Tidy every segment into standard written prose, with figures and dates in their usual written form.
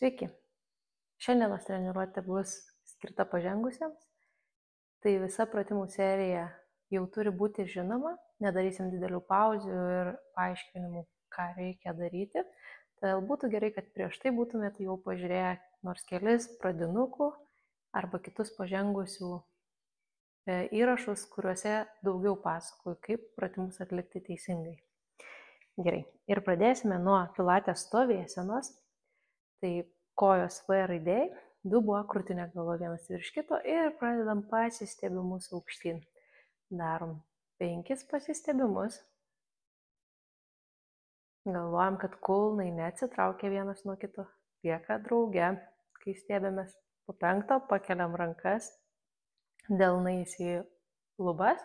Sveiki! Šiandienos treniruotė bus skirta pažengusiems. Tai visa pratimų serija jau turi būti žinoma, nedarysim didelių pauzių ir paaiškinimų, ką reikia daryti. Todėl būtų gerai, kad prieš tai būtumėte jau pažiūrėję nors kelis pradinukų arba kitus pažengusių įrašus, kuriuose daugiau pasakoju, kaip pratimus atlikti teisingai. Gerai, ir pradėsime nuo pilates stovėsenos. Tai kojos V raidėj, dubuo, krūtinė galva vienas virš kito ir pradedam pasistiebimus aukštyn. Darom 5 pasistiebimus. Galvojam, kad kulnai neatsitraukia vienas nuo kito, lieka drauge, kai stiebiamės. Po 5 pakeliam rankas, delnais į lubas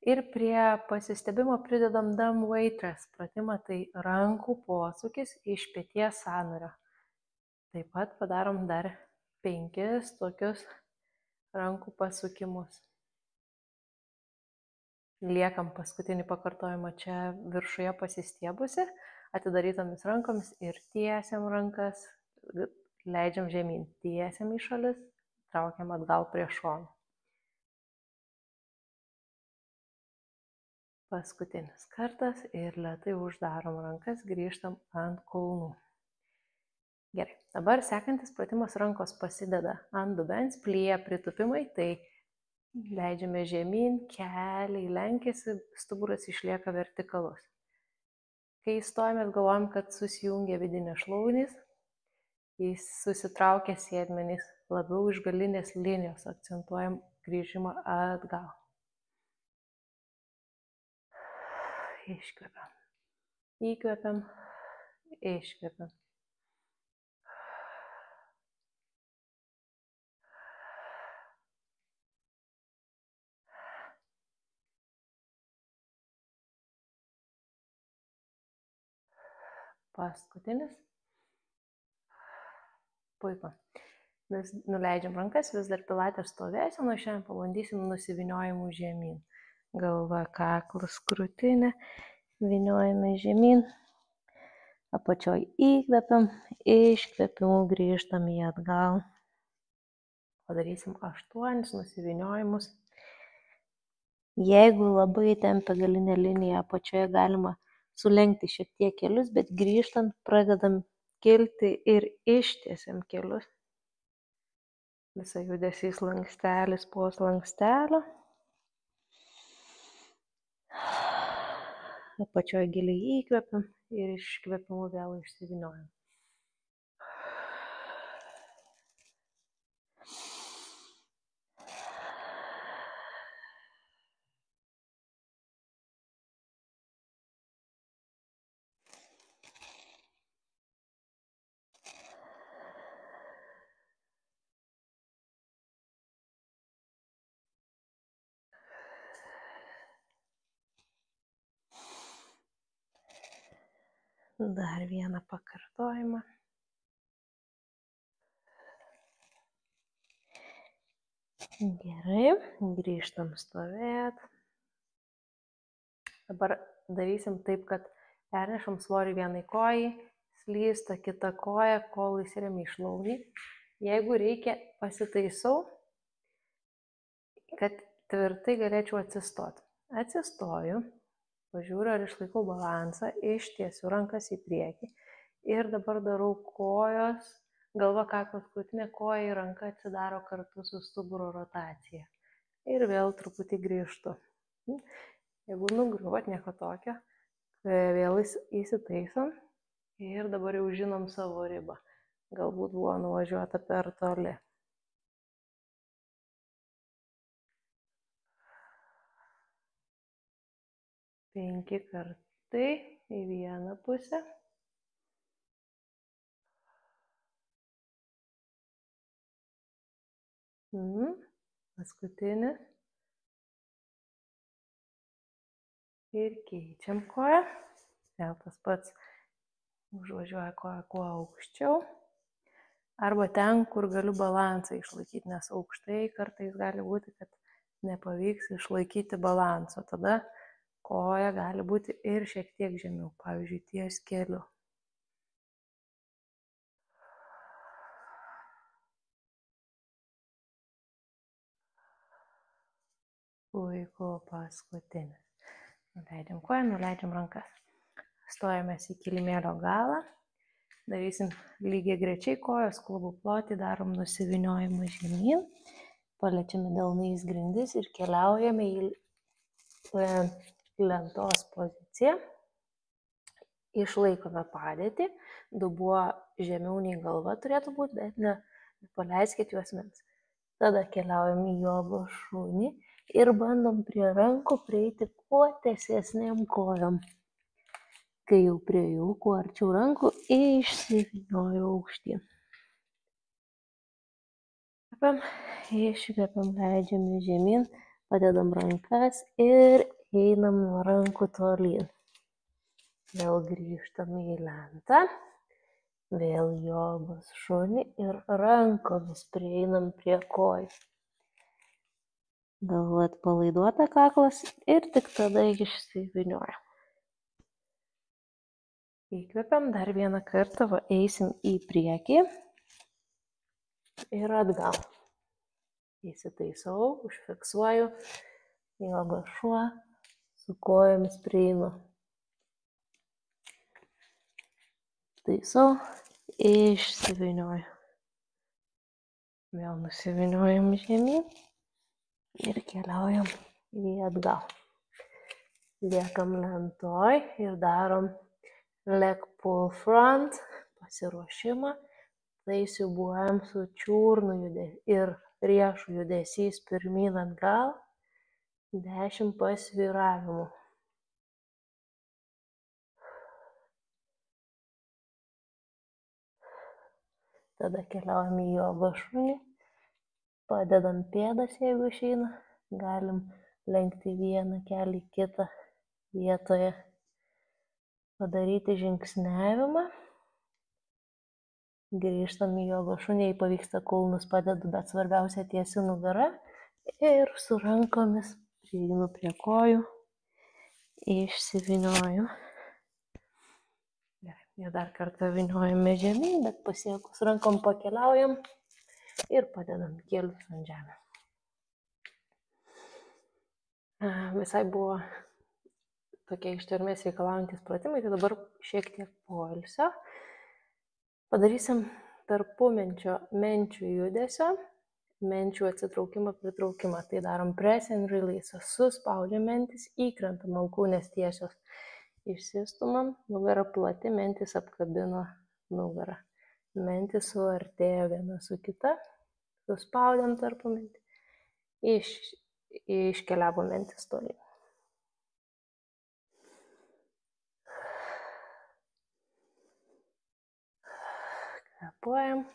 ir prie pasistiebimo pridedam dumb weight rest pratimą, tai rankų posūkis iš peties sąnario. Taip pat padarom dar 5 tokius rankų pasukimus. Liekam paskutinį pakartojimą čia viršuje pasistiebusi, atidarytomis rankomis ir tiesiam rankas, leidžiam žemyn, tiesiam į šalis, traukiam atgal prie šonų. Paskutinis kartas ir lėtai uždarom rankas, grįžtam ant kulnų. Gerai, dabar sekantis pratimas, rankos pasideda ant dubens, plie pritupimai, tai leidžiame žemyn, keliai lenkiasi, stuburas išlieka vertikalus. Kai stojame, galvojam, kad susijungia vidinės šlaunys, jis susitraukia sėdmenys, labiau iš galinės linijos, akcentuojam grįžimą atgal. Iškvepiam, įkvepiam, iškvepiam. Paskutinis. Puiku. Mes nuleidžiam rankas, vis dar pilates stovėsenoj, šiandien pabandysim nusivyniojimų žemyn. Galva, kaklas, krūtinė, vyniojame žemyn. Apačioj įkvepiam, iškvepimu grįžtam į atgal. Padarysim 8 nusivyniojimus. Jeigu labai tempia galinė linija, apačioje galima sulenkti šiek tiek kelius, bet grįžtant pradedam kilti ir ištiesiam kelius. Visa judesys lankstelis po slankstelio. Apačioje giliai įkvepiam ir iškvepimu vėl išsivyniojam. Dar vieną pakartojimą. Gerai, grįžtam stovėt. Dabar darysim taip, kad pernešam svorį vienai kojai, slysta kita koja, kol įsiremia į šlaunį. Jeigu reikia, pasitaisau, kad tvirtai galėčiau atsistoti. Atsistoju. Pažiūriu, ar išlaikau balansą, ištiesiu rankas į priekį ir dabar darau kojos, galva, kaklas, krūtinė, koja ir ranka atsidaro kartu su stuburo rotacija. Ir vėl truputį grįžtu. Jeigu nugriuvat, nieko tokio, vėl įsitaisom ir dabar jau žinom savo ribą. Galbūt buvo nuvažiuota per toli. Penki kartai į vieną pusę. Paskutinis. Ir keičiam koją. Vėl tas pats užvažiuoja koją kuo aukščiau. Arba ten, kur galiu balansą išlaikyti, nes aukštai kartais gali būti, kad nepavyks išlaikyti balanso. Tada koja gali būti ir šiek tiek žemiau, pavyzdžiui, ties keliu. Puiku, paskutinis. Nuleidžiam koją, nuleidžiam rankas. Stojamės į kilimėlio galą. Darysim lygiai grečiai kojos klubų plotį, darom nusiviniojimą žemyn. Paliečiame delnais grindis ir keliaujame į lentos poziciją. Išlaikome padėtį. Dubuo žemiau nei galva turėtų būti, bet nepaleiskit juosmens. Tada keliaujam į jogos šunį ir bandom prie rankų prieiti kuo tiesesnėm kojom. Kai jau priejau, kuo arčiau rankų, išsivynioju aukštyn. Iškvepiam, leidžiame žemyn, padedam rankas ir einam nuo rankų tolyn. Vėl grįžtam į lentą, vėl jogos šunį ir rankomis prieinam prie kojų. Galva atpalaiduota, kaklas ir tik tada išsivynioja. Įkvepiam, dar vieną kartą, eisim į priekį ir atgal. Įsitaisau, užfiksuoju, jogos šuo, su kojomis prieinu. Taisau, išsivynioju. Vėl nusiviniojam žemyn ir keliaujam į atgal. Liekam lentoj ir darom leg pull front, pasiruošimą, tai siūbuojam su čiurnų ir riešų judesys pirmyn atgal, 10 pasvyravimų. Tada keliaujam į jogos šunį, padedam pėdas, jeigu išeina, galim lenkti vieną kelį kitą vietoje. Padaryti žingsniavimą. Grįžtam į jogos šunį, jei pavyksta kulnus padedu, bet svarbiausia tiesi nugara. Ir su rankomis prieinu prie kojų, išsivynioju. Ir dar kartą vyniojame žemyn, bet pasiekus rankom pakeliaujam ir padedam kelius ant žemės. Visai buvo tokie ištvermės reikalaujantis pratimai, tai dabar šiek tiek poilsio. Padarysim tarpumenčio menčių judesio, menčių atsitraukimą, pritraukimą. Tai darom press and release. Suspaudžiam mentis, įkrentam alkūnės tiesios. Išsistumam, nugara plati, mentis apkabino nugarą. Mentis suartėjo viena su kita, suspaudėm tarpumentį, iškeliavo mentis tolyn. Kvėpuojam.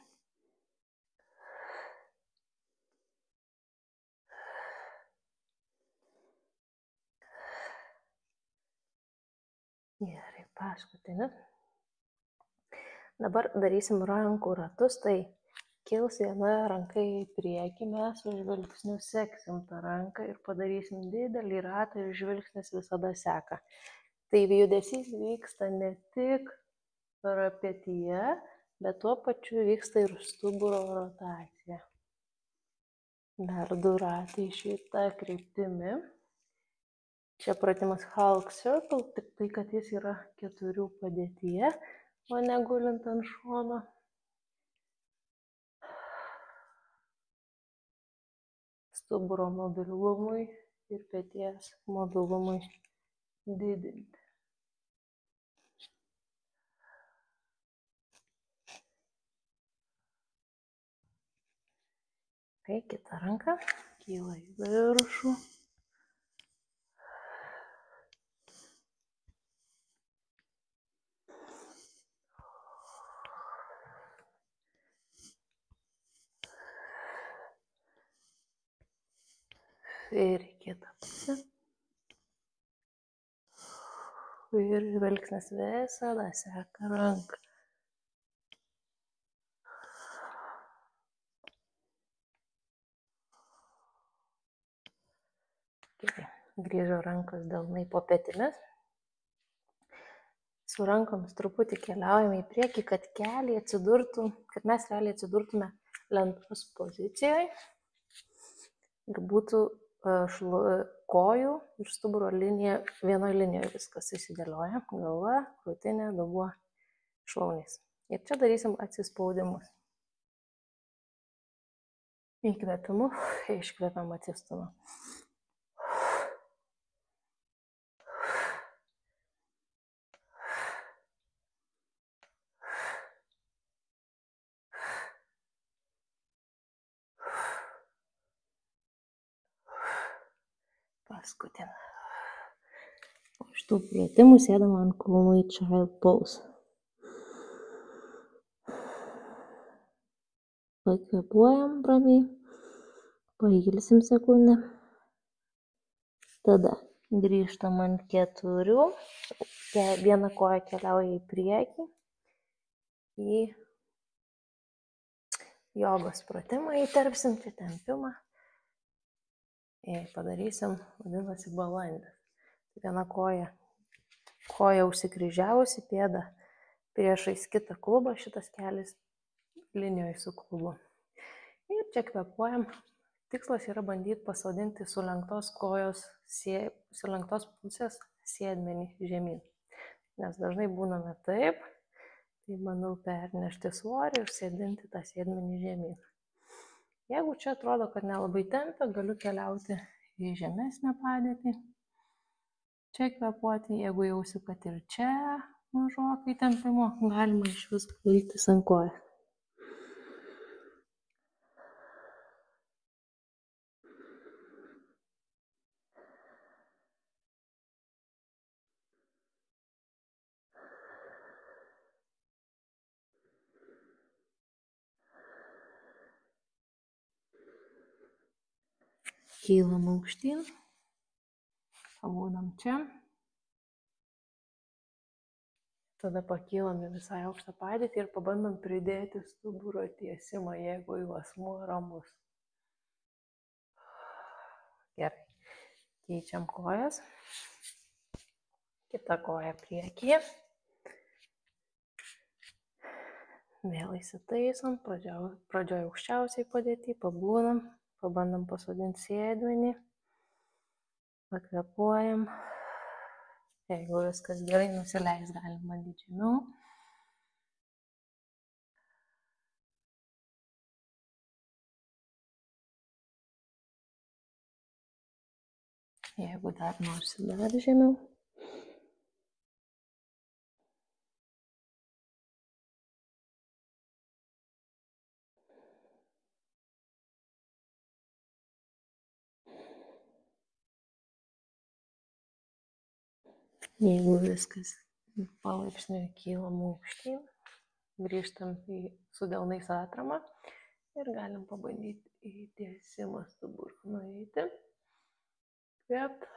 Gerai, paskutinis. Dabar darysim rankų ratus, tai kils viena ranka į priekį, mes su žvilgsniu seksim tą ranką ir padarysim didelį ratą ir žvilgsnis visada seka. Tai judesys vyksta ne tik petyje, bet tuo pačiu vyksta ir stuburo rotacija. Dar 2 ratai šitą kryptimi. Čia pratimas Hulk Circle, tik tai, kad jis yra 4 padėtyje, o ne gulint ant šono. Stuburo mobilumui ir peties mobilumui didinti. Okay, kita ranka kyla į viršų. Ir į kitą pusę. Ir žvilgsnis visada seka ranką. Gerai, grįžo rankos delnai po petimis. Su rankomis truputį keliaujame į priekį, kad mes realiai atsidurtume lentos pozicijoje ir būtų kojų ir stuburo linija, vienoje linijoje viskas įsidėlioja. Galva, krūtinė, dubuo, šlaunys. Ir čia darysim atsispaudimus. Įkvėpimu, iškvėpiam atsistumą. Paskutinį. Po šitų pratimų sėdam ant kulnų į child pose. Pakvėpuojam ramiai, pailsim sekundę. Tada grįžtam ant 4, viena koja keliauja į priekį, į jogos pratimą įterpsim, čia tempimą. Ir padarysim, vadinasi, balandis. Viena koja užsikryžiavusi, pėda priešais kitą klubą, šitas kelis linijoje su klubu. Ir čia kvėpuojam. Tikslas yra bandyti pasodinti sulenktos kojos, sulenktos pusės sėdmenį žemyn. Nes dažnai būname taip, tai bandau pernešti svorį ir sėdinti tą sėdmenį žemyn. Jeigu čia atrodo, kad nelabai tempia, galiu keliauti į žemesnę padėtį. Čia kvėpuoti, jeigu jausiu, kad ir čia mažokai tempimo, galima iš vis gultis ant koją. Kylam aukštyn, pabūdam čia. Tada pakylam į visai aukštą padėtį ir pabandom pridėti stuburo tiesimą, jeigu jau asmuo ramus. Gerai. Keičiam kojas. Kita koja priekyje. Vėl įsitaisom, pradžioj aukščiausiai padėtį, pabūnam, pabandom pasodinti sėdmenį, pakvėpuojam. Jeigu viskas gerai nusileis, galim bandyti žemiau. Jeigu dar norisi dar žemiau. Jeigu viskas palaipsniui kylam aukštyn, grįžtam su delnais atramą ir galim pabandyti į tiesimą stuburą nueiti. Kvėpt,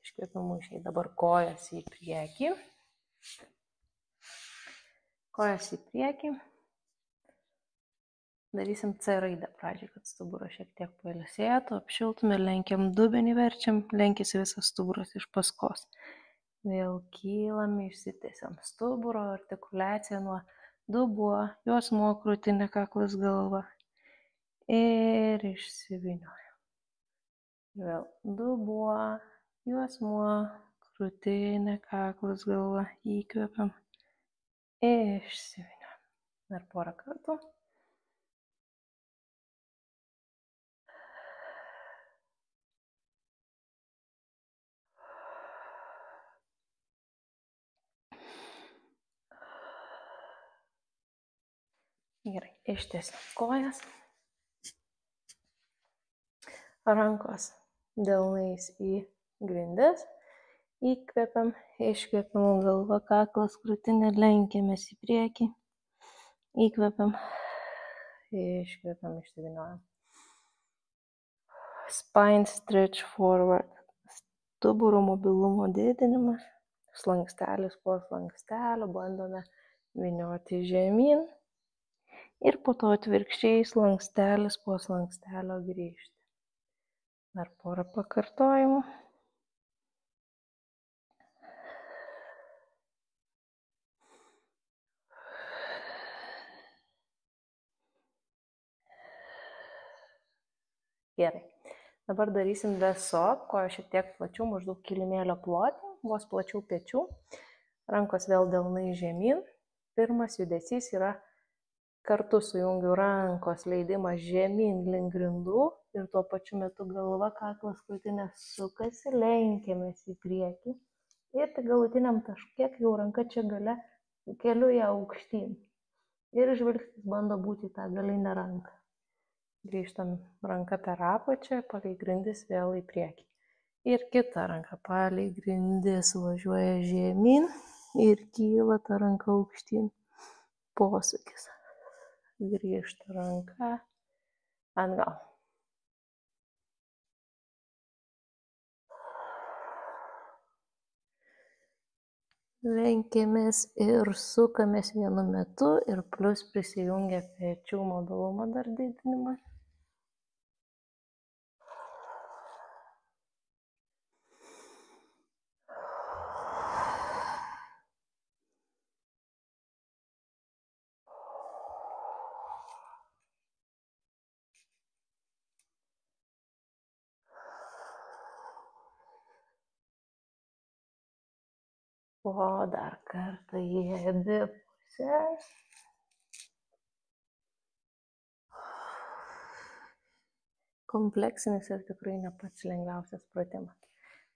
iškvėpimu išeiti. Dabar kojas į priekį. Kojas į priekį. Darysim C raidę pradžiai, kad stuburas šiek tiek pailsėtų, apšiltume, lenkiam dubenį, verčiam, lenkiasi visas stuburas iš paskos. Vėl kylam, išsitiesiam stuburo, artikuliacija nuo dubuo, juosmuo, krūtinė, kaklas, galva. Ir išsivyniojam. Vėl dubuo, juosmuo, krūtinė, kaklas, galva. Įkvėpiam. Išsivyniojam. Dar porą kartų. Gerai, ištiesiam kojas. Rankos delnais į grindis. Įkvepiam, iškvepiam, galva, kaklas, krūtinė, lenkiamės į priekį. Įkvepiam, iškvepiam, išsivyniojam. Spine stretch forward. Stuburo mobilumo didinimas. Slankstelis po slankstelio, bandome vynioti žemyn. Ir po to atvirkščiai slankstelis po slankstelio grįžti. Dar porą pakartojimų. Gerai. Dabar darysim besok, kojo šiek tiek plačiau, maždaug kilimėlio plotį, vos plačiau pečių. Rankos vėl delnai žemyn. Pirmas judesys yra kartu sujungiu rankos leidimas žemyn link grindų ir tuo pačiu metu galva, kaklas, krūtinė sukasi, lenkiamės į priekį. Ir tik galutiniam taške, kai jau ranka čia gale, keliu ją aukštyn. Ir žvilgsnis bando būti tą galinę ranką. Grįžtam ranką per apačią, palei grindis vėl į priekį. Ir kita ranka palei grindis važiuoja žemyn ir kyla ta ranka aukštyn. Posūkis. Grįžta ranka atgal. Lenkiamės ir sukamės vienu metu ir plus prisijungia pečių mobilumo dar didinimas. O dar kartą į abi pusės. Kompleksinis ir tikrai ne pats lengviausias pratimas.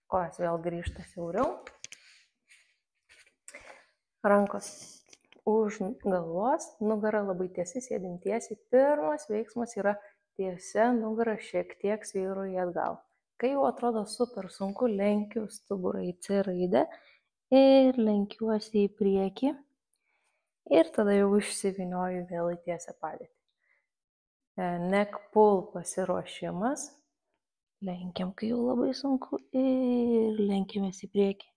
Kojas vėl grįžta siauriau. Rankos už galvos, nugara labai tiesi, sėdim tiesiai. Pirmas veiksmas yra tiesia nugara šiek tiek svyruoja atgal. Kai jau atrodo super sunku, lenkiu stuburą į C raidę ir lenkiuosi į priekį. Ir tada jau išsivynioju vėl į tiesią padėtį. Neck pull pasiruošimas. Lenkiam, kai jau labai sunku ir lenkiamės į priekį.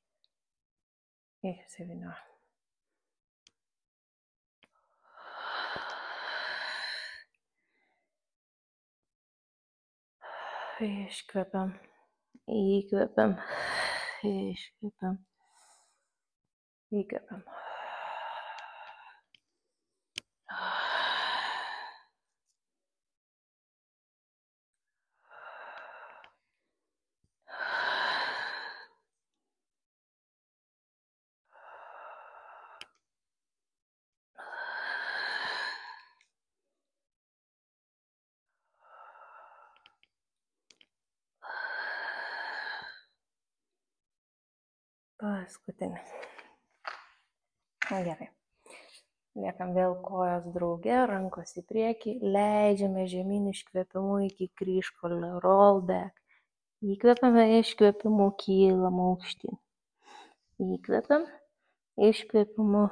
Išsivynioju. Iškvepiam, įkvepiam, iškvepiam, įkvepiam. Paskutinis. Gerai. Liekam vėl kojos drauge, rankos į priekį, leidžiame žemyn iškvėpimu iki kryžkolio, roll back. Įkvepiame, iškvėpimu, kylam aukštyn. Įkvepiam, iškvėpimu,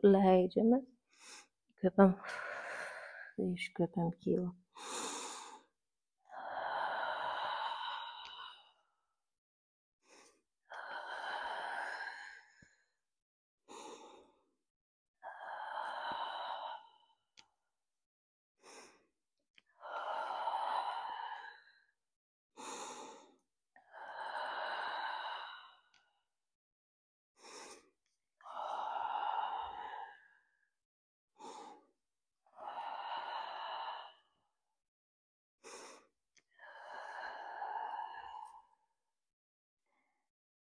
leidžiame. Įkvepiam, iškvepiam, kylam.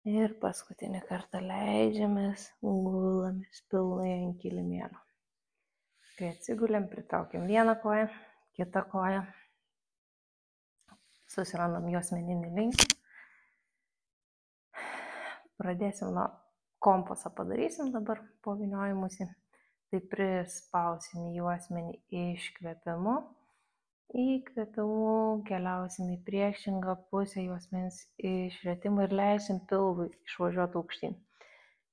Ir paskutinį kartą leidžiamės, gulamės pilnai ant kilimėlio. Kai atsigulėm, pritraukiam vieną koją, kitą koją. Susirandam juosmeninį linkį. Pradėsim nuo kompasą padarysim dabar po vyniojimusi. Tai prispausim juosmenį iškvėpimu. Įkvėpimu keliausim į priešingą pusę juosmens išrėtimą ir leisim pilvui išvažiuoti aukštyn.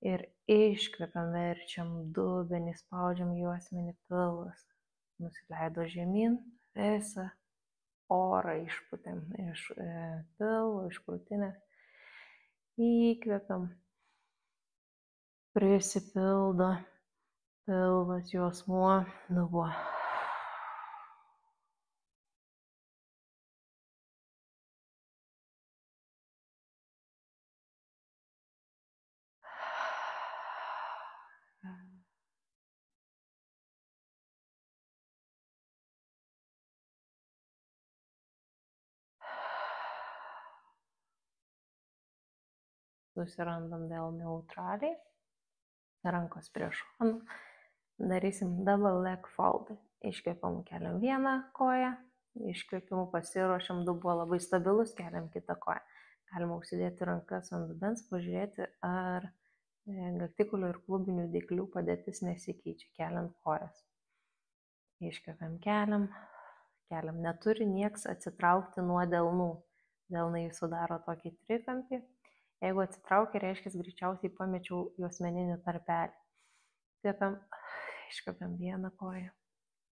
Ir iškvėpiam, verčiam dubenį, spaudžiam juosmenį, pilvas nusileido žemyn, visą orą išpūtėm iš pilvo, iš krūtinės. Įkvėpiam, prisipildo pilvas, juosmuo, dubuo. susirandam vėl neutraliai, rankos prie šonų, darysim double leg fold. Iškvėpam, keliam vieną koją, iškvėpimų pasiruošiam, dubuo labai stabilus, keliam kitą koją. Galima užsidėti rankas ant dubens, pažiūrėti, ar kaktikulio ir klubinių dėklių padėtis nesikeičia, keliant kojas. Iškvėpiam, keliam, neturi nieks atsitraukti nuo delnų. Delnai sudaro tokį trikampį. Jeigu atsitraukia, reiškia, greičiausiai pamečiau juosmeninį tarpelį. Kvepiam, iškvepiam vieną koją,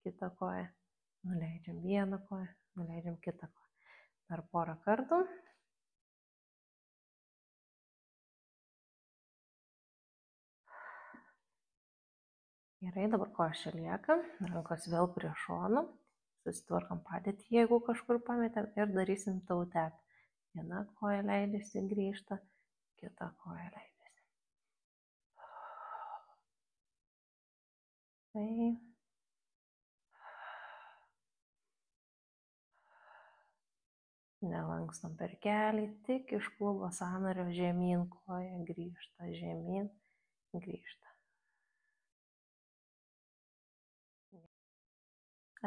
kitą koją, nuleidžiam vieną koją, nuleidžiam kitą koją. Dar porą kartų. Gerai, dabar kojas čia lieka, rankos vėl prie šonų, susitvarkam padėtį, jeigu kažkur pametėm, ir darysim toe tap. Viena koja leidžiasi, grįžta, kita koja leidžiasi. Tai. Nelankstom per kelį, tik iš klubo sąnario žemyn koja grįžta, žemyn, grįžta.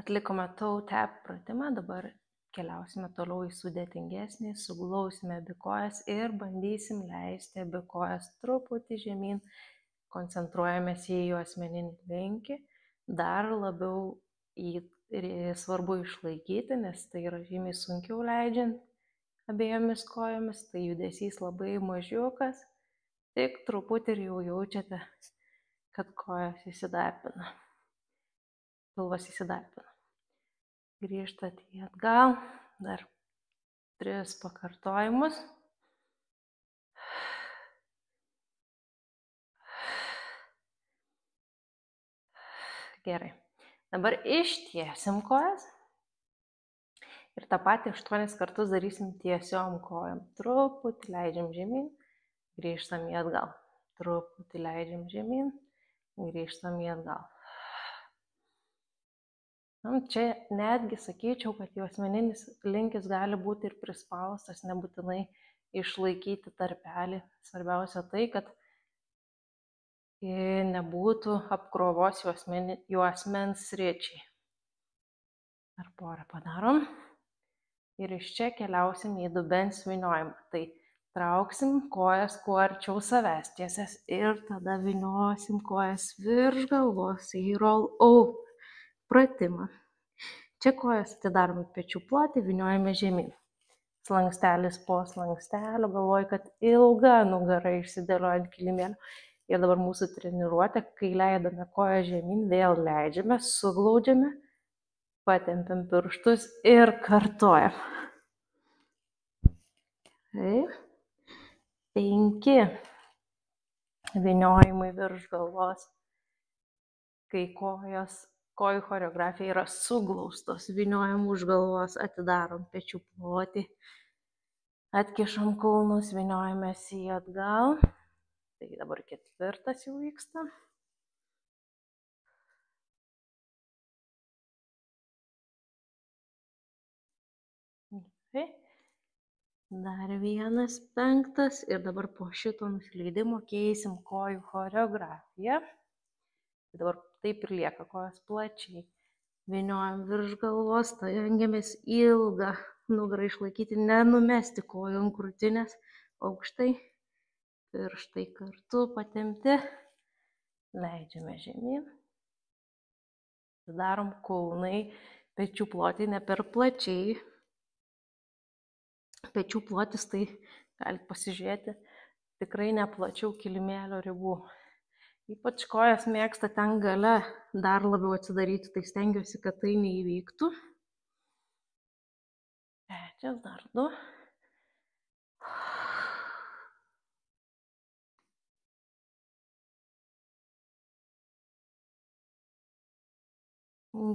Atlikome toe tap pratimą, dabar keliausime toliau į sudėtingesnį, suglausime abi kojas ir bandysim leisti abi kojas truputį žemyn, koncentruojamės į juosmeninį linkį, dar labiau svarbu išlaikyti, nes tai yra žymiai sunkiau leidžiant abiejomis kojomis, tai judesys labai mažiukas, tik truputį ir jau jaučiate, kad kojas įsidarbina, pilvas įsidarbina. Grįžtate į atgal, dar 3 pakartojimus. Gerai. Dabar ištiesim kojas ir tą patį 8 kartus darysim tiesiom kojom. Truputį leidžiam žemyn, grįžtam į atgal. Truputį leidžiam žemyn, grįžtam į atgal. Čia netgi sakyčiau, kad juosmeninis linkis gali būti ir prispaustas, nebūtinai išlaikyti tarpelį. Svarbiausia tai, kad nebūtų apkrovos juosmens sričiai. Dar porą padarom. Ir iš čia keliausim į dubens vyniojimą. Tai trauksim kojas kuo arčiau savęs tiesias ir tada vyniosim kojas virš galvos į roll out pratimą. Čia kojas atidarom pečių plotį, vyniojame žemyn. Slankstelis po slankstelio, galvoju, kad ilga nugara išsidėlioja ant kilimėlio. Ir dabar mūsų treniruotė, kai leidame koją žemyn, vėl leidžiame, suglaudžiame, patempiam pirštus ir kartojam. 5 vyniojimai virš galvos, kai kojų choreografija yra suglaustos, vyniojam už galvos, atidarom pečių plotį, atkišam kulnus, vyniojamės į atgal. Tai dabar 4 jau vyksta. Dar 1, 5 ir dabar po šito nusileidimo keisim kojų choreografiją. Dabar taip ir lieka kojos plačiai. Vyniojam virš galvos, stengiamės ilgą nugarą išlaikyti, nenumesti kojų ant krūtinės aukštai. Pirštai kartu patempti, leidžiame žemyn. Darom kulnai, pečių plotį ne per plačiai. Pečių plotis tai galite pasižiūrėti tikrai neplačiau kilimėlio ribų. Ypač kojas mėgsta ten gale dar labiau atsidaryti, tai stengiuosi, kad tai neįvyktų. 3, dar 2.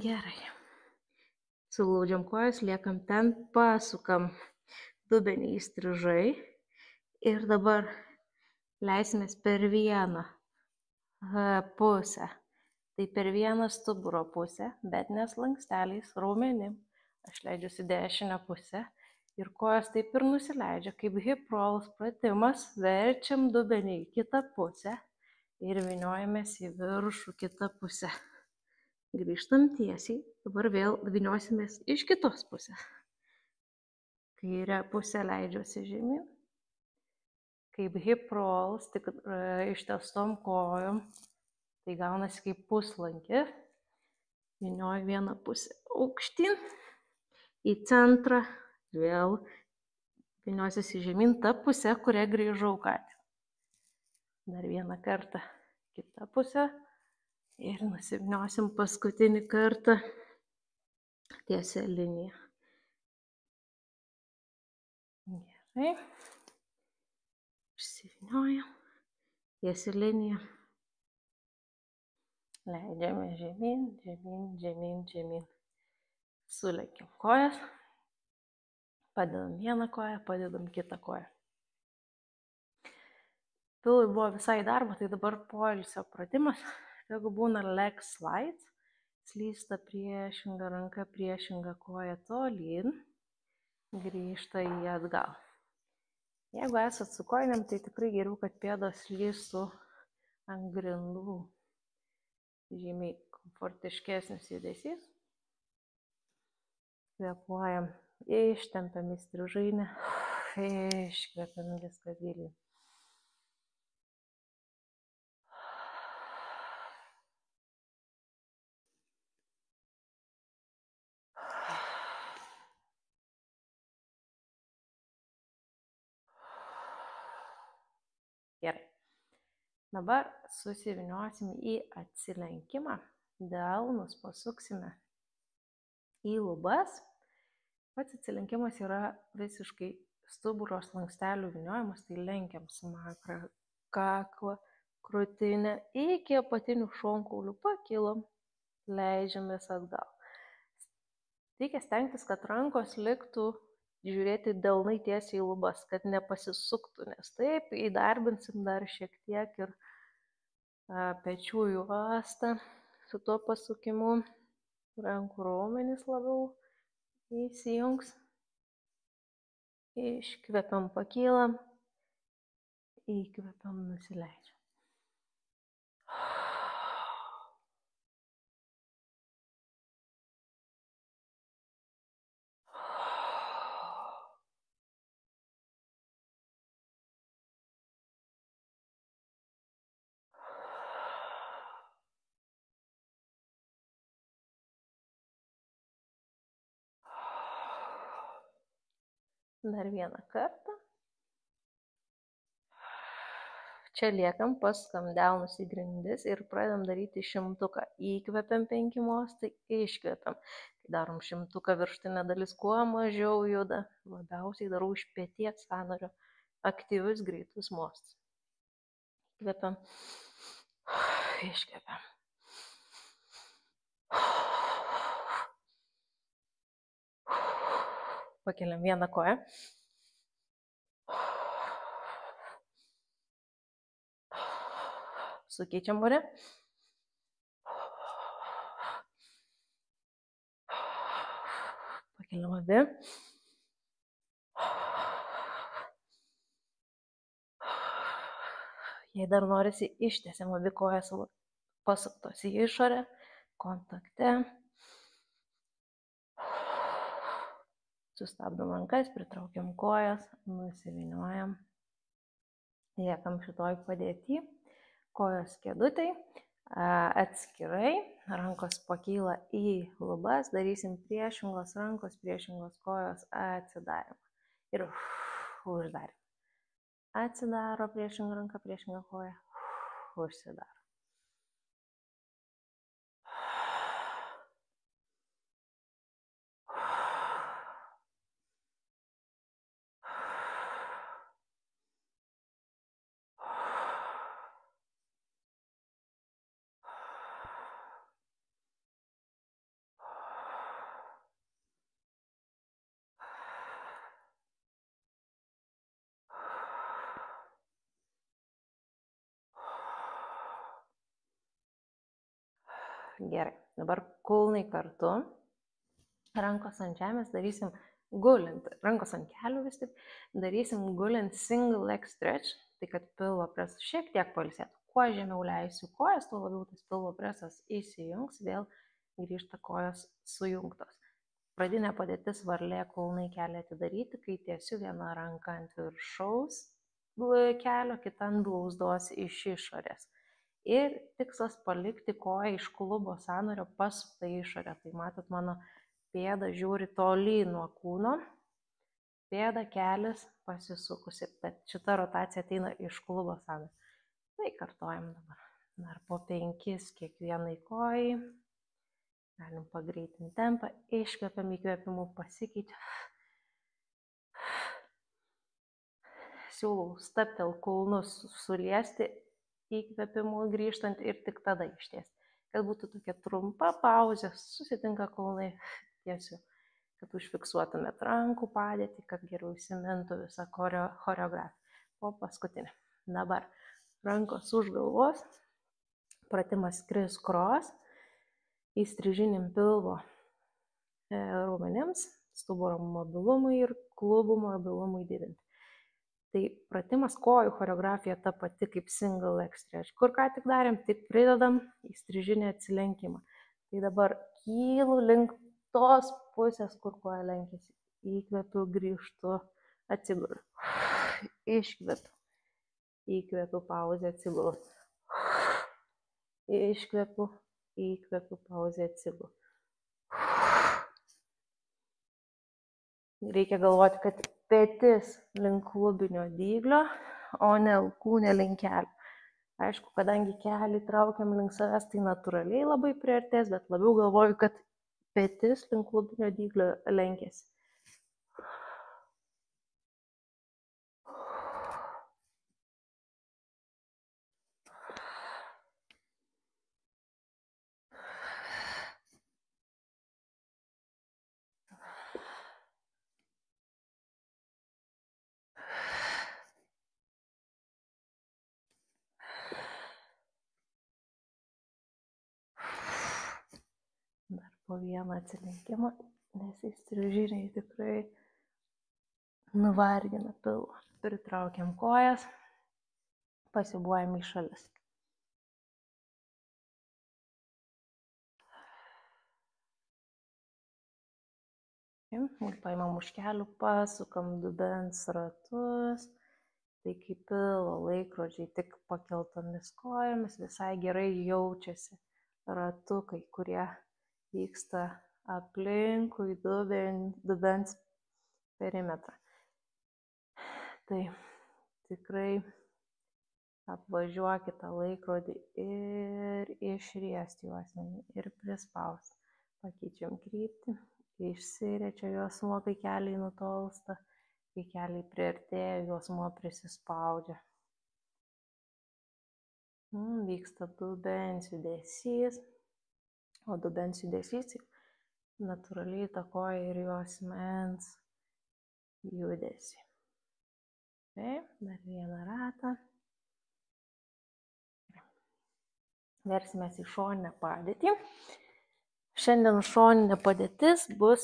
Gerai. Suglaudžiam kojas, liekam ten, pasukam dubenį įstrižai ir dabar leisimės per vieną pusę. Tai per vieną stuburo pusę, bet ne slanksteliais, raumenim. Aš leidžiuosi dešinę pusę Ir kojos taip ir nusileidžia, kaip hip rolls pratimas, verčiam dubenį į kitą pusę ir vyniojamės į viršų kitą pusę. Grįžtam tiesiai, dabar vėl vyniosimės iš kitos pusės. Kairę pusę leidžiuosi žemyn, kaip hip rolls, tik ištiestom kojom, tai gaunasi kaip puslankis. Vynioju vieną pusę aukštyn, į centrą, vėl vyniosiuosi žemyn tą pusę, kurią grįžau ką tik. Dar vieną kartą kitą pusę ir nusivyniosim paskutinį kartą tiesią liniją. Gerai. Išsivyniojam, tiesią liniją. Leidžiame žemyn, žemyn, žemyn, žemyn. Sulenkiam kojas. Padedam vieną koją, padedam kitą koją. Pilui buvo visai darbo, tai dabar poilsio pratimas. Jeigu būna leg slides, slysta priešinga ranka, priešinga koja tolyn, grįžta į atgal. Jeigu esat su kojinėm, tai tikrai geriau, kad pėdos slystų ant grindų. Žymiai komfortiškesnis judesys. Kvėpuojam, ištempiam į strižainę, iškvepiam viską giliai. Gerai. Dabar susivyniosim į atsilenkimą, delnus pasuksime į lubas. Pats atsilenkimas yra visiškai stuburo slankstelių vyniojimas, tai lenkiam smakrą, kaklą, krūtinę iki apatinių šonkaulių, pakilom, leidžiamės atgal. Reikia stengtis, kad rankos liktų žiūrėti delnai tiesiai į lubas, kad nepasisuktų, nes taip įdarbinsim dar šiek tiek ir pečių juostą su tuo pasukimu, rankų raumenys labiau įsijungs. Iškvepiam, pakylam, įkvepiam, nusileidžiam. Dar vieną kartą. Čia liekam, pasukam delnus į grindis ir pradedam daryti šimtuką. Įkvepiam 5 mostai, iškvepiam. Kai darom šimtuką, viršutinė dalis kuo mažiau juda. Labiausiai darau iš peties sąnario aktyvius greitus mostus. Įkvepiam, iškvepiam. Pakeliam vieną koją. Sukeičiam ore. Pakeliam abi. Jei dar norisi, ištiesiam abi kojas pasuktos į išorę, kontakte. Sustabdom rankas, pritraukiam kojas, nusiviniojam. Liekam šitoj padėty, kojos kėdutėj, atskirai, rankos pakyla į lubas, darysim priešingos rankos, priešingos kojos atsidarimą ir uždarimą. Atsidaro priešinga ranka, priešinga koja, užsidaro. Gerai, dabar kulnai kartu, rankos ant žemės, darysim gulint, rankos ant kelių vis tik, darysim gulint single leg stretch, tai kad pilvo presas šiek tiek pailsėtų. Kuo žemiau leisiu kojas, tuo labiau tas pilvo presas įsijungs, vėl grįžta kojos sujungtos. Pradinė padėtis varlė, kulnai kelią atidaryti, kai tiesiu vieną ranką ant viršaus kelio, kitą ant blauzdos iš išorės. Ir tikslas palikti koją iš klubo sąnario pasuktą išorę. Tai matot, mano pėda žiūri tolyn nuo kūno, pėda kelis pasisukusi, bet šita rotacija ateina iš klubo sąnario. Tai kartojam dabar. Dar po 5 kiekvienai kojai. Galim pagreitinti tempą, iškvepiam, įkvepimu pasikeičia. Siūlau stabtel kulnus suliesti įkvepimu grįžtant ir tik tada ištiesti. Kad būtų tokia trumpa pauzė, susitinka kulnai, tiesiu, kad užfiksuotumėt rankų padėtį, kad geriau įsimintų visą choreografiją. Po paskutinį. Dabar rankos už galvos, pratimas criss cross, įstrižinim pilvo raumenims, stuburo mobilumui ir klubų mobilumui didinti. Tai pratimas kojų choreografija ta pati kaip single leg stretch. Kur ką tik darėm, tik pridedam įstrižinį atsilenkimą. Tai dabar kylu link tos pusės, kur koja lenkiasi. Įkvepiu, grįžtu, atsiguliu. Iškvepiu. Įkvepiu, pauzė, atsigulu. Iškvepiu, įkvepiu, pauzė, atsigulu. Reikia galvoti, kad petis link klubinio dyglio, o ne alkūnė link kelių. Aišku, kadangi kelį traukiam link savęs, tai natūraliai labai priartės, bet labiau galvoju, kad petis link klubinio dyglio lenkiasi. Dar po vieną atsilenkimą, nes įstrižiniai tikrai nuvargina pilvą. Pritraukiam kojas, pasibuojam į šalis. Paimam už kelių, pasukam dubens ratus. Tai kaip pilvo laikrodžiai tik pakeltomis kojomis visai gerai jaučiasi ratukai, kurie vyksta aplinkui dubens perimetrą. Tai tikrai apvažiuokite tą laikrodį ir išriesti juosmenį ir prispausti. Pakeičiam kryptį, išsiriečia juosmuo, kai keliai nutolsta, kai keliai priartėja, juosmuo prisispaudžia. Vyksta dubens judesys, o dubens judesys natūraliai įtakoja ir juosmens judesį. Taip, dar vieną ratą. Versimės į šoninę padėtį. Šiandien šoninė padėtis bus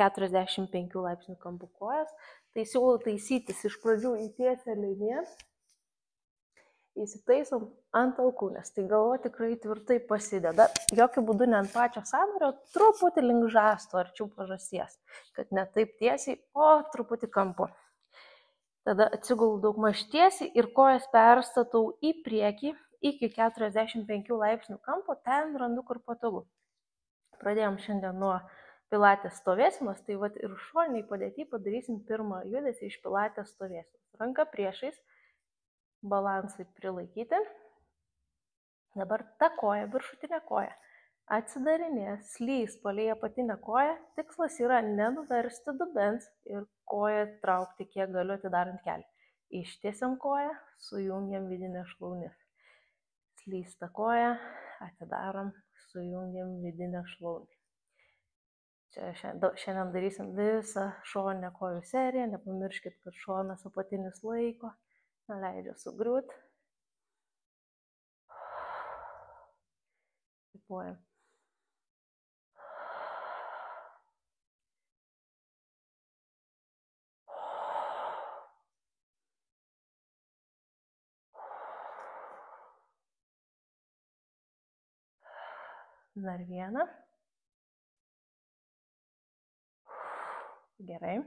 45 laipsnių kampų kojas. Tai siūlau taisytis iš pradžių į tiesią liniją. Įsitaisom ant alkūnės. Tai galva tikrai tvirtai pasideda. Jokių būdų ne ant pačio sąnario, truputį link žasto, arčiau pažasties. Kad ne taip tiesiai, o truputį kampu. Tada atsigulu daugmaž tiesiai ir kojas perstatau į priekį iki 45 laipsnių kampo, ten randu kur patogu. Pradėjom šiandien nuo pilatės stovėsenos, tai vat ir šoniniai padėtį padarysim pirmą judesį iš pilatės stovėsenos. Ranka priešais, balansai prilaikyti. Dabar ta koja, viršutinė koja, atsidarinės, slys palei apatinę koją. Tikslas yra nenuversti dubens ir koją traukti kiek galiu atidarant kelią. Ištiesiam koją, sujungiam vidinę šlaunis. Slysta koja, atidarom, sujungiam vidinę šlaunį. Čia šiandien darysim visą šoninę kojų seriją. Nepamirškit, kad šonas apatinis laiko, neleidžia sugriūti. Kvėpuojam. Dar vieną. Gerai.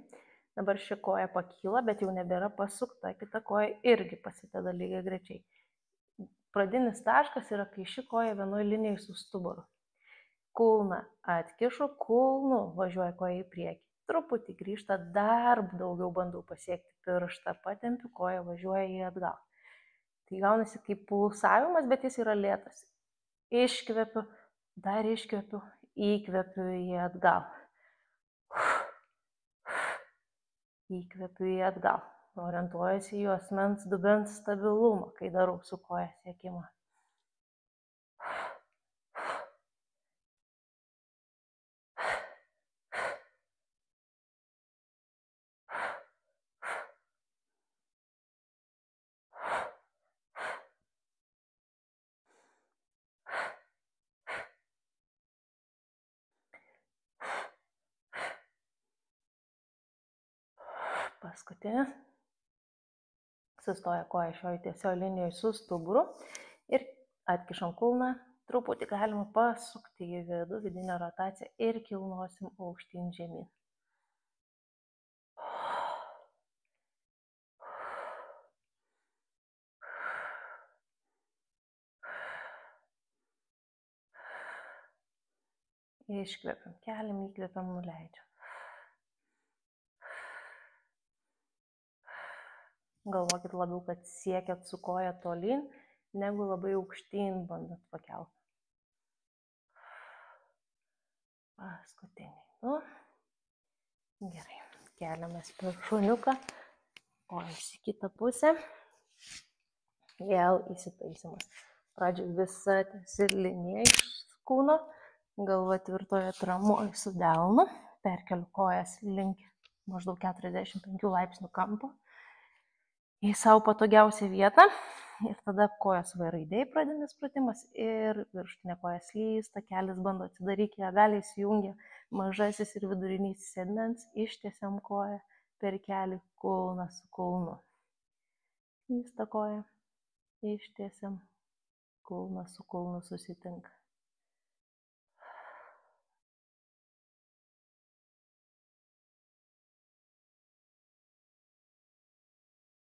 Dabar ši koja pakyla, bet jau nebėra pasukta, kita koja irgi pasideda lygiai grečiai. Pradinis taškas yra, kai ši koja vienoje linijoje su stuburu. Kulną atkišu, kulnu važiuoja koja į priekį. Truputį grįžta, dar daugiau bandau pasiekti pirštą, patempiu, koja važiuoja į atgal. Tai gaunasi kaip pulsavimas, bet jis yra lėtas. Iškvepiu, dar iškvepiu, įkvepiu į atgal. Įkvepiu į atgal. Orientuojasi į juosmens dubens stabilumą, kai darau su koja siekimą. Paskutinis. Sustoja koja šioje tiesioje linijoje su stuburu ir atkišam kulną. Truputį galima pasukti į vidų, vidinę rotaciją ir kilnosim aukštyn žemyn. Iškvepiam, keliam, įkvepiam, nuleidžiam. Galvokit labiau, kad siekiat su koja tolyn, negu labai aukštyn bandot pakelti. Paskutiniai. Gerai. Keliamės per šuniuką, kojas į kitą pusę. Vėl įsitaisimas. Pradžioj visa tiesi linija iš kūno, galva tvirtoje atramoje su delnu. Perkeliu kojas link maždaug 45 laipsnių kampo į savo patogiausią vietą. Ir tada kojos V raidėj pradinis pratimas ir viršutinė koja slysta, kelis bando atsidaryti, ją gali įsijungia mažasis ir vidurinysis sėdmens, ištiesiam koją per kelį, kulną su kulnu. Slysta koja, ištiesiam, kulną su kulnu susitinka.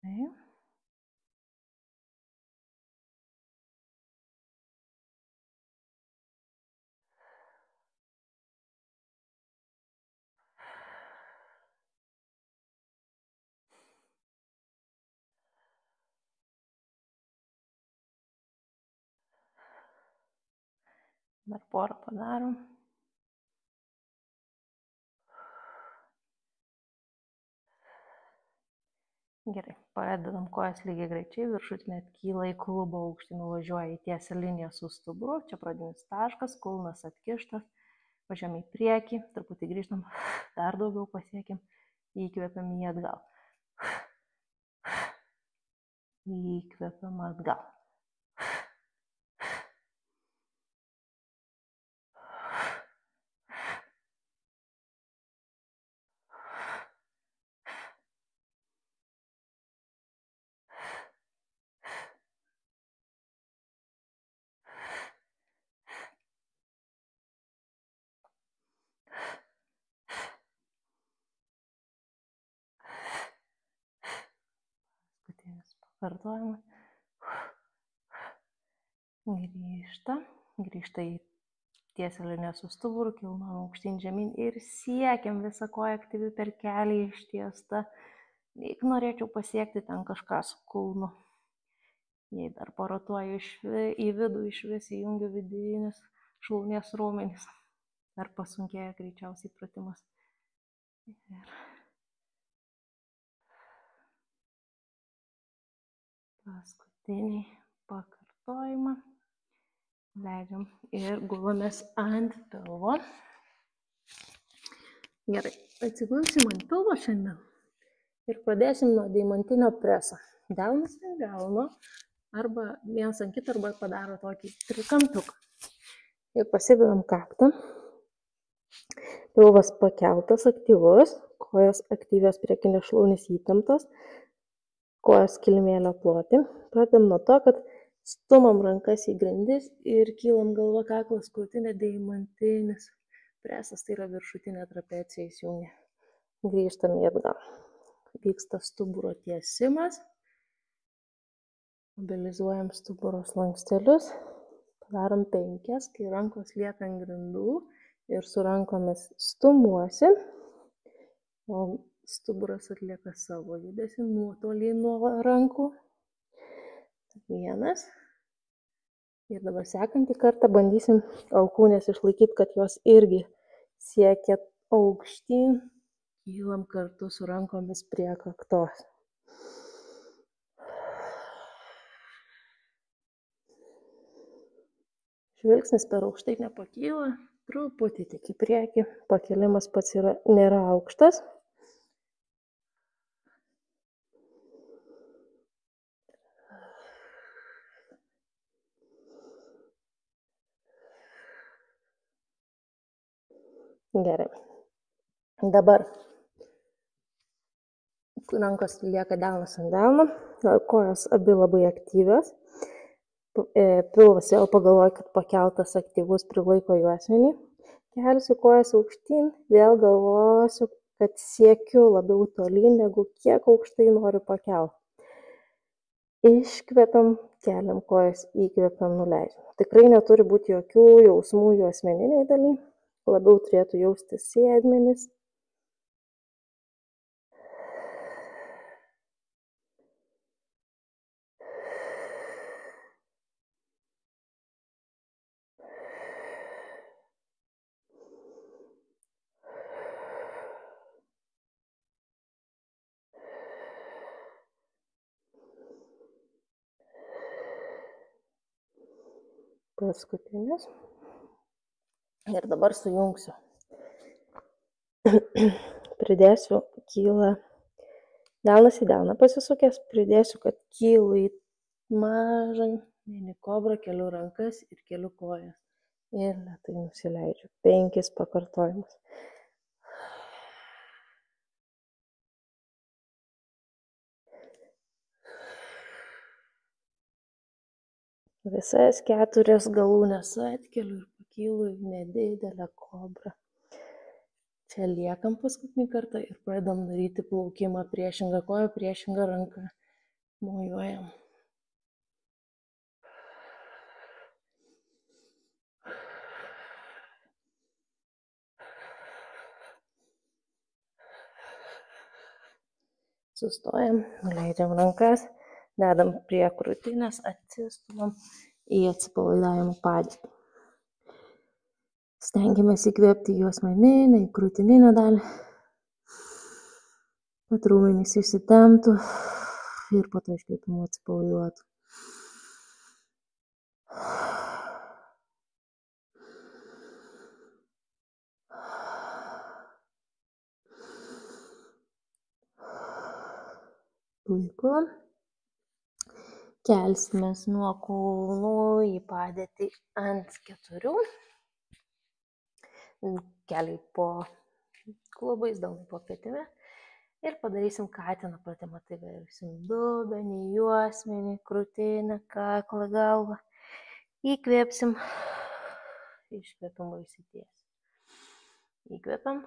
Taip. Dar porą padarom. Gerai, padedam kojas lygiai greičiai, viršutinė atkyla į klubo aukštį, nuvažiuoja į tiesią liniją su stuburu, čia pradinis taškas, kulnas atkištas, važiuojam į priekį, truputį grįžtam, dar daugiau pasiekim, įkvepiam į atgal. Įkvepiam atgal. Pakartojimas. Grįžta į tiesią liniją su stuburu, kilnojam aukštyn žemyn ir siekiam visą koją aktyvi per kelį ištiesta. Lyg norėčiau pasiekti ten kažką su kulnu. Jei dar parotuoju į vidų, išvis įjungiu vidinius šlaunies raumenis. Dar pasunkėja greičiausiai pratimas. Ir paskutinį pakartojimą. Leidžiam ir gulamės ant pilvo. Gerai, atsigulsim ant pilvo šiandien ir pradėsim nuo deimantinio preso. Delnas ant delno, arba vienas ant kito, arba padaro tokį trikampiuką. Ir pasidedam kaktą. Pilvas pakeltas, aktyvus, kojos aktyvios, priekinės šlaunys įtemptos, kojos kilimėlio ploti. Pradedam nuo to, kad Stumam rankas į grindis ir kylam galva, kaklas, krūtinė, deimantinis presas, tai yra viršutinė trapecija įsijungia. Grįžtam į atgal. Vyksta stuburo tiesimas. Mobilizuojam stuburo slankstelius. Padarom 5, kai rankos lieka ant grindų ir su rankomis stumuosi. O stuburas atlieka savo judesį nuotolį nuo rankų. 1. Ir dabar sekantį kartą bandysim alkūnės išlaikyti, kad jos irgi siekia aukštyn. Kylam kartu su rankomis prie kaktos. Žvilgsnis per aukštai nepakyla, truputį tik į priekį. Pakėlimas pats nėra aukštas. Gerai. Dabar rankos lieka delnas ant delno, kojos abi labai aktyvios. Pilvas vėl pagalvoju, kad pakeltas aktyvus, prilaiko juosmenį. Kelsiu kojas aukštyn, vėl galvosiu, kad siekiu labiau tolyn, negu kiek aukštai noriu pakelti. Iškvepiam, keliam kojas, įkvepiam, nuleidžiam. Tikrai neturi būti jokių jausmų juosmeniniai daly, labiau turėtų jaustis sėdmenys. Paskutinis. Ir dabar sujungsiu. Pridėsiu, kyla delnas į delną pasisukęs, pridėsiu, kad kylu į mažą mini kobrą, keliu rankas ir keliu kojas. Ir lėtai nusileidžiu. 5 pakartojimus. Visas 4 galūnes atkeliu ir pakylu į nedidelę kobrą. Čia liekam paskutinį kartą ir pradedam daryti plaukimą priešingą koją, priešingą ranką. Mojuojam. Sustojam, nuleidžiam rankas, dedam prie krūtinės, atsistumam į atsipalaidavimo padėtį. Stengiamės įkvėpti juosmeninę, į krūtininę dalį, kad raumenys išsitemptų ir po to iškvėpimo atsipalaiduotų. Puiku. Kelsimės nuo kulnų į padėtį ant 4. Keliai po klubais, delnai po petimi. Ir padarysim katiną pratimą. Tai versim dubenį, juosmenį, krūtinę, kaklą, galvą. Įkvėpsim. Iškvėpimo išsitiesim. Įkvėpiam.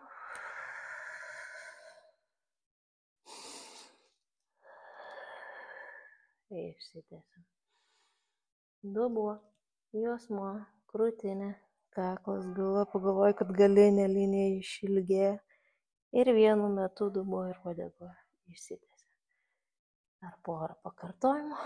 Išsitiesim. Dubuo, juosmuo, krūtinė, kaklas, galva, pagalvoju, kad galinė linija išilgėja. Ir vienu metu dubuo ir uodega išsitiesia. Dar porą pakartojimų.